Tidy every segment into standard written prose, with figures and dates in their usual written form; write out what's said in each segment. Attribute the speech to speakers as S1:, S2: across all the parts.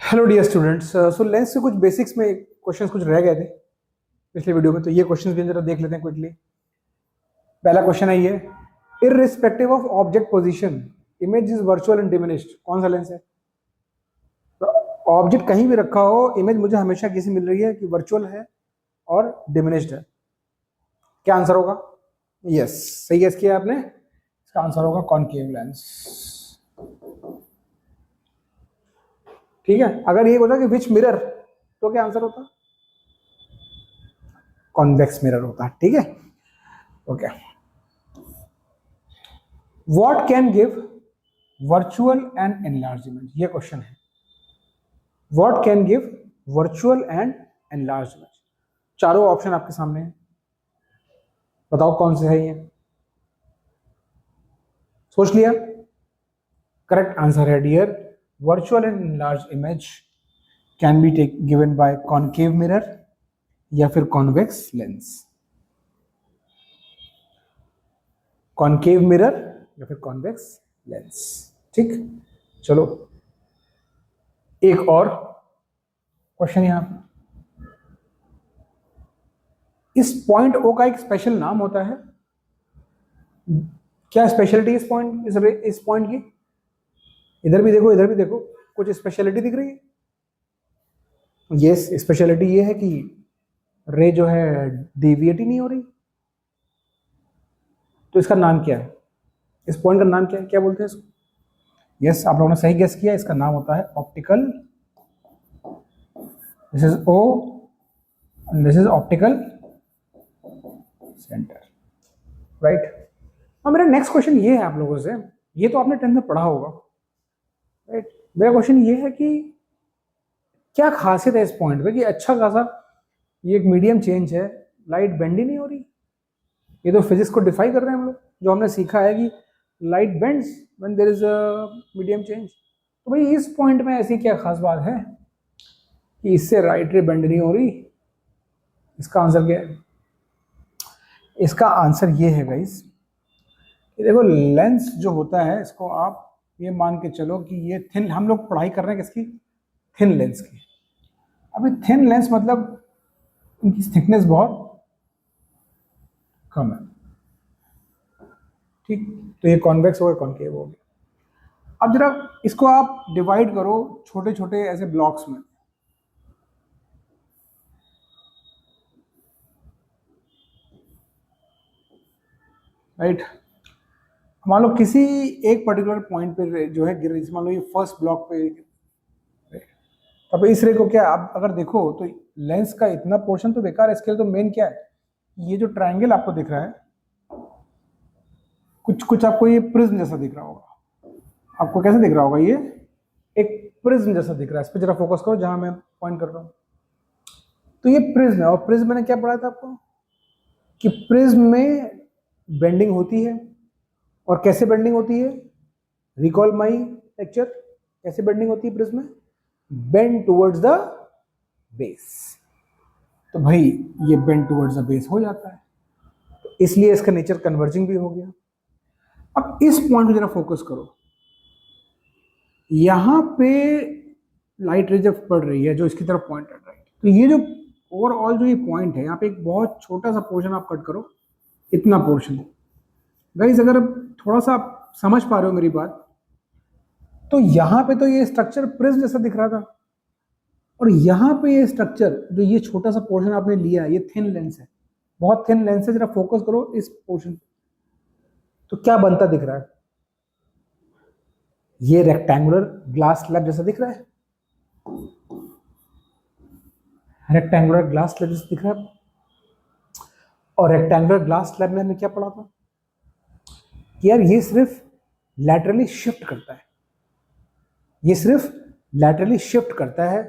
S1: Hello dear students, सो lens से कुछ basics में क्वेश्चंस कुछ रह गए थे पिछले वीडियो में, तो ये क्वेश्चंस भी जरा देख लेते हैं क्विकली। पहला क्वेश्चन है ये, irrespective of object position image is virtual and diminished. कौन सा लेंस है? तो ऑब्जेक्ट कहीं भी रखा हो, इमेज मुझे हमेशा किसी मिल रही है कि वर्चुअल है और डिमिनिश्ड है। क्या आंसर होगा? यस, सही गेस किया आपने। इसका आंसर होगा कॉनकेव लेंस। ठीक है, अगर ये होता कि विच मिरर, तो क्या आंसर होता? कॉन्वेक्स मिरर होता। ठीक है, okay. What can give virtual and enlarge image? ये क्वेश्चन है। What can give virtual and enlarge image? चारों ऑप्शन आपके सामने हैं, बताओ कौन से है ये। सोच लिया? करेक्ट आंसर है dear, virtual and enlarge image can be given by concave mirror या फिर कॉन्वेक्स लेंस। कॉनकेव मिरर या फिर कॉन्वेक्स लेंस। ठीक, चलो एक और क्वेश्चन यहां पर। इस पॉइंट ओ का एक स्पेशल नाम होता है, क्या स्पेशलिटी इस पॉइंट की? इधर भी देखो, इधर भी देखो, कुछ स्पेशलिटी दिख रही है? यस, स्पेशलिटी ये है कि रे जो है डेविएट ही नहीं हो रही। तो इसका नाम क्या है? इस पॉइंट का नाम क्या है, क्या बोलते हैं इसको? यस, आप लोगों ने सही गेस किया, इसका नाम होता है optical. This is O and this is optical centre, right. अब मेरा नेक्स्ट क्वेश्चन ये है आप लोगों से, ये तो आपने 10th में पढ़ा होगा, राइट। मेरा क्वेश्चन ये है कि क्या खासियत है इस पॉइंट पे कि अच्छा खासा ये एक मीडियम चेंज है, लाइट बेंड ही नहीं हो रही। ये तो फिजिक्स को डिफाई कर रहे हैं हम लोग, जो हमने सीखा है कि light bends when there is a medium change. तो भाई इस पॉइंट में ऐसी क्या खास बात है कि इससे लाइट रे बेंड नहीं हो रही? इसका आंसर क्या है? इसका आंसर ये है गाइस, देखो लेंस जो होता है, इसको आप ये मान के चलो कि ये थिन, हम लोग पढ़ाई कर रहे हैं किसकी? थिन लेंस की। अभी थिन लेंस मतलब इनकी थिकनेस बहुत कम है, ठीक। तो ये कॉन्वेक्स हो गया, कॉनकेव हो गया। अब जरा इसको आप डिवाइड करो छोटे छोटे ऐसे ब्लॉक्स में, राइट। मान लो किसी एक पर्टिकुलर पॉइंट पे जो है गिर रही, मान लो ये फर्स्ट ब्लॉक पे, अब इस रे को क्या आप अगर देखो तो लेंस का इतना पोर्शन तो बेकार है। इसके लिए तो मेन क्या है, ये जो ट्रायंगल आपको दिख रहा है, कुछ कुछ आपको ये प्रिज्म जैसा दिख रहा होगा। आपको कैसे दिख रहा होगा? ये एक प्रिज्म जैसा दिख रहा है। इस पर जरा फोकस करो जहां मैं पॉइंट कर रहा हूं। तो ये प्रिज्म है, और प्रिज्म मैंने क्या पढ़ा था आपको कि प्रिज्म में बेंडिंग होती है। और कैसे बेंडिंग होती है? Recall my lecture. कैसे बेंडिंग होती है प्रिज्म में? Bend towards the base. तो भाई ये बेंड टुवर्ड्स द बेस हो जाता है, तो इसलिए इसका नेचर कन्वर्जिंग भी हो गया। अब इस पॉइंट को जरा फोकस करो, यहां पे लाइट रे जब पड़ रही है जो इसकी तरफ पॉइंट कर रही है, तो ये जो ओवरऑल जो ये पॉइंट है, यहाँ पे एक बहुत छोटा सा पोर्शन आप कट करो, इतना पोर्शन। गाइस अगर थोड़ा सा आप समझ पा रहे हो मेरी बात, तो यहां पे तो ये स्ट्रक्चर प्रिज्म जैसा दिख रहा था, और यहां पे ये स्ट्रक्चर जो ये छोटा सा पोर्शन आपने लिया, ये थिन लेंस है, बहुत थिन लेंस है। जरा फोकस करो इस पोर्शन, तो क्या बनता दिख रहा है? ये रेक्टेंगुलर ग्लास स्लैब जैसा दिख रहा है, रेक्टेंगुलर ग्लास स्लैब जैसा दिख रहा है। और रेक्टेंगुलर ग्लास स्लैब में हमने क्या पढ़ा था कि यार ये सिर्फ लैटरली शिफ्ट करता है, ये सिर्फ लैटरली शिफ्ट करता है,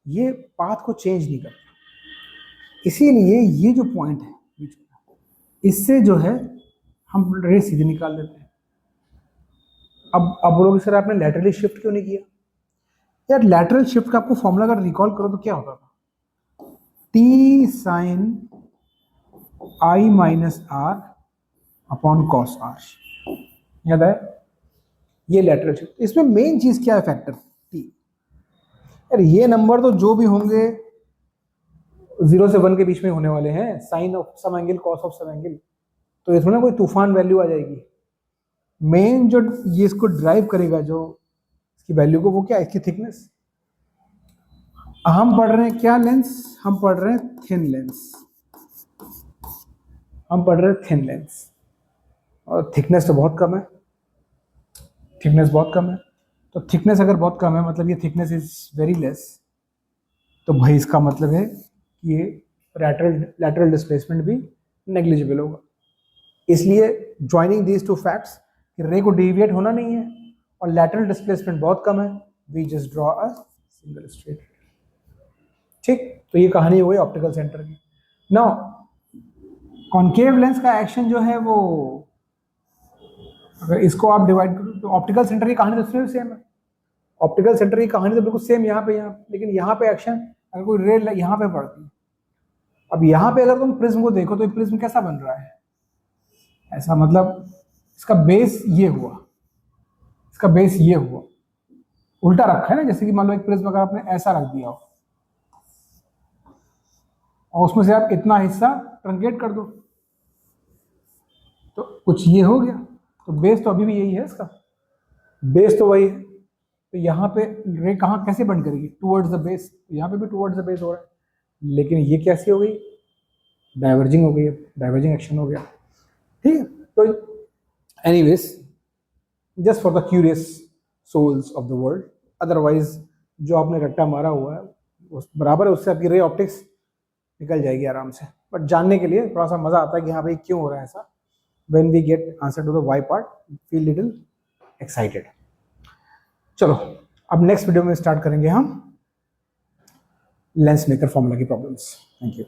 S1: ये पाथ को चेंज नहीं करता। इसीलिए ये जो पॉइंट है बीच में, इससे जो है हम रे सीधे निकाल देते हैं। अब बोलोगे सर आपने लैटरली शिफ्ट क्यों नहीं किया? यार लैटरल शिफ्ट का आपको फॉर्मूला अगर रिकॉल करो तो क्या होता था? T sine i minus r upon cos r, याद है? ये लैटरल शिफ्ट। इसमें मेन चीज क्या है? Factor T. यार ये नंबर तो जो भी होंगे 0 से 1 के बीच में होने वाले हैं, sine of some angle cos of some angle, तो ये थोड़ा कोई तूफान वैल्यू आ जाएगी। मेन जो ये इसको ड्राइव करेगा, जो इसकी वैल्यू को, वो क्या है, इसकी थिकनेस। हम पढ़ रहे हैं क्या लेंस, हम पढ़ रहे हैं थिन लेंस, हम पढ़ रहे हैं थिन लेंस, और थिकनेस तो बहुत कम है, थिकनेस बहुत कम है। तो थिकनेस अगर बहुत कम है, मतलब ये थिकनेस इज वेरी लेस, तो भाई इसका मतलब है कि ये लैटरल डिस्प्लेसमेंट भी नेग्लिजिबल होगा। इसलिए ज्वाइनिंग दीज टू फैक्ट्स, कि रे को डिविएट होना नहीं है और लैटरल डिस्प्लेसमेंट बहुत कम है, we just draw a single straight. ठीक, तो ये कहानी हो गई ऑप्टिकल सेंटर की। नाउ कॉन्केव लेंस का एक्शन जो है वो, अगर इसको आप डिवाइड करो तो ऑप्टिकल सेंटर की कहानी तो सेम है, ऑप्टिकल सेंटर की कहानी तो बिल्कुल सेम यहाँ पे, लेकिन यहाँ पे एक्शन अगर कोई रे यहाँ पे पड़ती है। अब यहाँ पे अगर तुम प्रिज्म को देखो तो ये प्रिज्म कैसा बन रहा है, ऐसा, मतलब इसका बेस ये हुआ, इसका बेस ये हुआ, उल्टा रखा है ना, जैसे कि मान लो एक प्रिज्म अगर आपने ऐसा रख दिया हो और उसमें से आप इतना हिस्सा ट्रंकेट कर दो तो कुछ ये हो गया, तो बेस तो अभी भी यही है, इसका बेस तो वही है। तो यहाँ पे रे कहाँ कैसे बंद करेगी, टुवर्ड्स द बेस, तो यहाँ पे भी टुवर्ड्स द बेस हो रहा है, लेकिन ये कैसी हो गई, डाइवर्जिंग हो गई, डाइवर्जिंग एक्शन हो गया। ठीक है, तो anyways just for the curious souls of the world, otherwise जो आपने रट्टा मारा हुआ है उस बराबर है, उससे आपकी रे ऑप्टिक्स निकल जाएगी आराम से। बट जानने के लिए थोड़ा सा मजा आता है कि हाँ भाई क्यों हो रहा है ऐसा। When we get answer to the why part, feel little excited. चलो अब नेक्स्ट वीडियो में स्टार्ट करेंगे हम लेंस मेकर फॉर्मूला की प्रॉब्लम्स। Thank you.